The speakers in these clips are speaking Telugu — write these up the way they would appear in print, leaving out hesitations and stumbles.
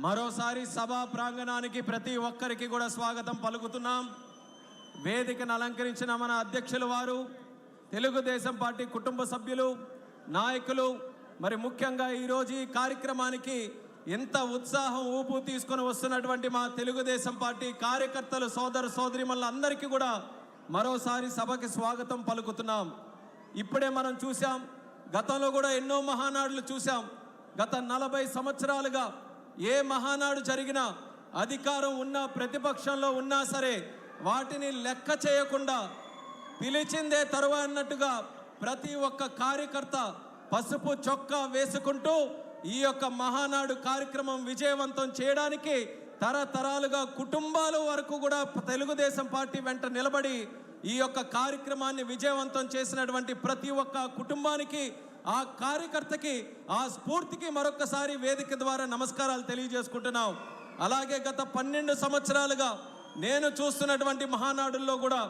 మరోసారి సభా ప్రాంగణానికి ప్రతి ఒక్కరికి కూడా స్వాగతం పలుకుతున్నాం. వేదికను అలంకరించిన మన అధ్యక్షులు వారు, తెలుగుదేశం పార్టీ కుటుంబ సభ్యులు, నాయకులు, మరి ముఖ్యంగా ఈరోజు ఈ కార్యక్రమానికి ఇంత ఉత్సాహం ఊపు తీసుకొని వస్తున్నటువంటి మా తెలుగుదేశం పార్టీ కార్యకర్తలు, సోదర సోదరిమణులందరికీ కూడా మరోసారి సభకి స్వాగతం పలుకుతున్నాం. ఇప్పుడే మనం చూసాం, గతంలో కూడా ఎన్నో మహానాడులు చూసాం. గత 40 సంవత్సరాలుగా ఏ మహానాడు జరిగినా, అధికారం ఉన్నా ప్రతిపక్షంలో ఉన్నా సరే వాటిని లెక్క చేయకుండా పిలిచిందే తరువా అన్నట్టుగా ప్రతి ఒక్క కార్యకర్త పసుపు చొక్కా వేసుకుంటూ ఈ యొక్క మహానాడు కార్యక్రమం విజయవంతం చేయడానికి తరతరాలుగా కుటుంబాల వరకు కూడా తెలుగుదేశం పార్టీ వెంట నిలబడి ఈ యొక్క కార్యక్రమాన్ని విజయవంతం చేసినటువంటి ప్రతి ఒక్క కుటుంబానికి, ఆ కార్యకర్తకి, ఆ స్ఫూర్తికి మరొకసారి వేదిక ద్వారా నమస్కారాలు తెలియజేసుకుంటున్నాం. అలాగే గత 12 సంవత్సరాలుగా నేను చూస్తున్నటువంటి మహానాడుల్లో కూడా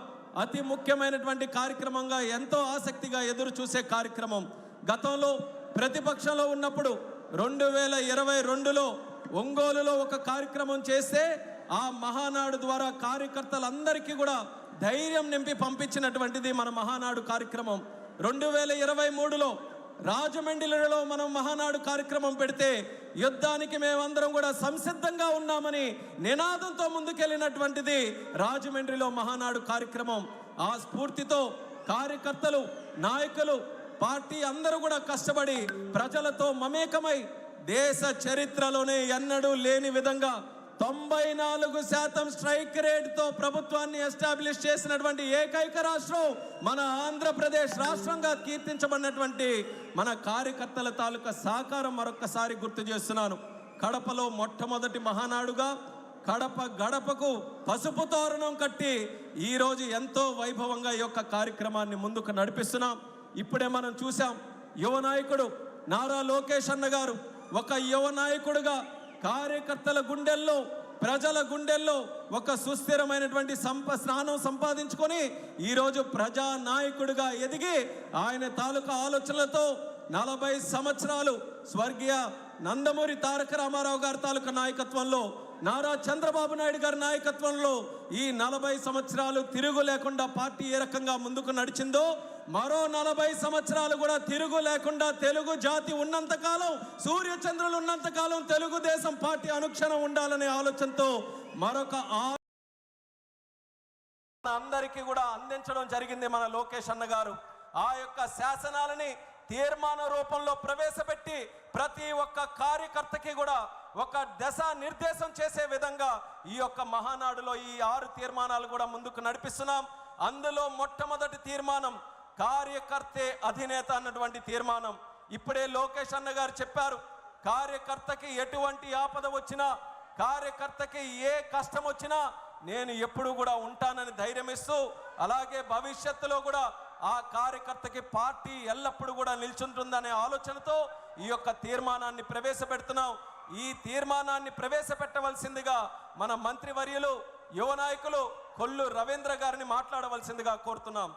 అతి ముఖ్యమైనటువంటి కార్యక్రమంగా, ఎంతో ఆసక్తిగా ఎదురు చూసే కార్యక్రమం, గతంలో ప్రతిపక్షంలో ఉన్నప్పుడు 2022లో ఒంగోలులో ఒక కార్యక్రమం చేస్తే ఆ మహానాడు ద్వారా కార్యకర్తలందరికీ కూడా ధైర్యం నింపి పంపించినటువంటిది మన మహానాడు కార్యక్రమం. 2023లో రాజమండ్రిలో మనం మహానాడు కార్యక్రమం పెడితే యుద్ధానికి మేమందరం కూడా సంసిద్ధంగా ఉన్నామని నినాదంతో ముందుకెళ్ళినటువంటిది రాజమండ్రిలో మహానాడు కార్యక్రమం. ఆ స్ఫూర్తితో కార్యకర్తలు, నాయకులు, పార్టీ అందరూ కూడా కష్టపడి ప్రజలతో మమేకమై దేశ చరిత్రలోనే ఎన్నడూ లేని విధంగా 94% స్ట్రైక్ రేట్తో ప్రభుత్వాన్ని ఎస్టాబ్లిష్ చేసినటువంటి ఏకైక రాష్ట్రం మన ఆంధ్రప్రదేశ్ రాష్ట్రంగా కీర్తించబడినటువంటి మన కార్యకర్తల తాలూకా సహకారం మరొక్కసారి గుర్తు చేస్తున్నాను. కడపలో మొట్టమొదటి మహానాడుగా కడప గడపకు పసుపు తోరణం కట్టి ఈరోజు ఎంతో వైభవంగా ఈ యొక్క కార్యక్రమాన్ని ముందుకు నడిపిస్తున్నాం. ఇప్పుడే మనం చూసాం, యువ నాయకుడు నారా లోకేష్ అన్న గారు ఒక యువ నాయకుడుగా కార్యకర్తల గుండెల్లో, ప్రజల గుండెల్లో ఒక సుస్థిరమైనటువంటి స్థానం సంపాదించుకొని ఈరోజు ప్రజా నాయకుడిగా ఎదిగి ఆయన తాలూకా ఆలోచనలతో 40 సంవత్సరాలు స్వర్గీయ నందమూరి తారక రామారావు గారి తాలూకా నాయకత్వంలో, నారా చంద్రబాబు నాయుడు గారి నాయకత్వంలో ఈ 40 సంవత్సరాలు తిరుగు లేకుండా పార్టీ ఏ రకంగా ముందుకు నడిచిందో, మరో 40 సంవత్సరాలు కూడా తిరుగు లేకుండా తెలుగు జాతి ఉన్నంతకాలం, సూర్యచంద్రులు ఉన్నంతకాలం తెలుగుదేశం పార్టీ అనుక్షణం ఉండాలనే ఆలోచనతో మరొక అందరికీ కూడా అందించడం జరిగింది మన లోకేష్ అన్న గారు. ఆ యొక్క శాసనాలని తీర్మాన రూపంలో ప్రవేశపెట్టి ప్రతి ఒక్క కార్యకర్తకి కూడా ఒక దశ నిర్దేశం చేసే విధంగా ఈ యొక్క మహానాడులో ఈ 6 తీర్మానాలు కూడా ముందుకు నడిపిస్తున్నాం. అందులో మొట్టమొదటి తీర్మానం కార్యకర్తే అధినేత అన్నటువంటి తీర్మానం. ఇప్పుడే లోకేష్ అన్న గారు చెప్పారు, కార్యకర్తకి ఎటువంటి ఆపద వచ్చినా, కార్యకర్తకి ఏ కష్టం వచ్చినా నేను ఎప్పుడు కూడా ఉంటానని ధైర్యం ఇస్తూ, అలాగే భవిష్యత్తులో కూడా ఆ కార్యకర్తకి పార్టీ ఎల్లప్పుడూ కూడా నిల్చుంటుందనే ఆలోచనతో ఈ యొక్క తీర్మానాన్ని ప్రవేశపెడుతున్నాం. ఈ తీర్మానాన్ని ప్రవేశపెట్టవలసిందిగా మన మంత్రివర్యులు, యువ నాయకులు కొల్లు రవీంద్ర గారిని మాట్లాడవలసిందిగా కోరుతున్నాం.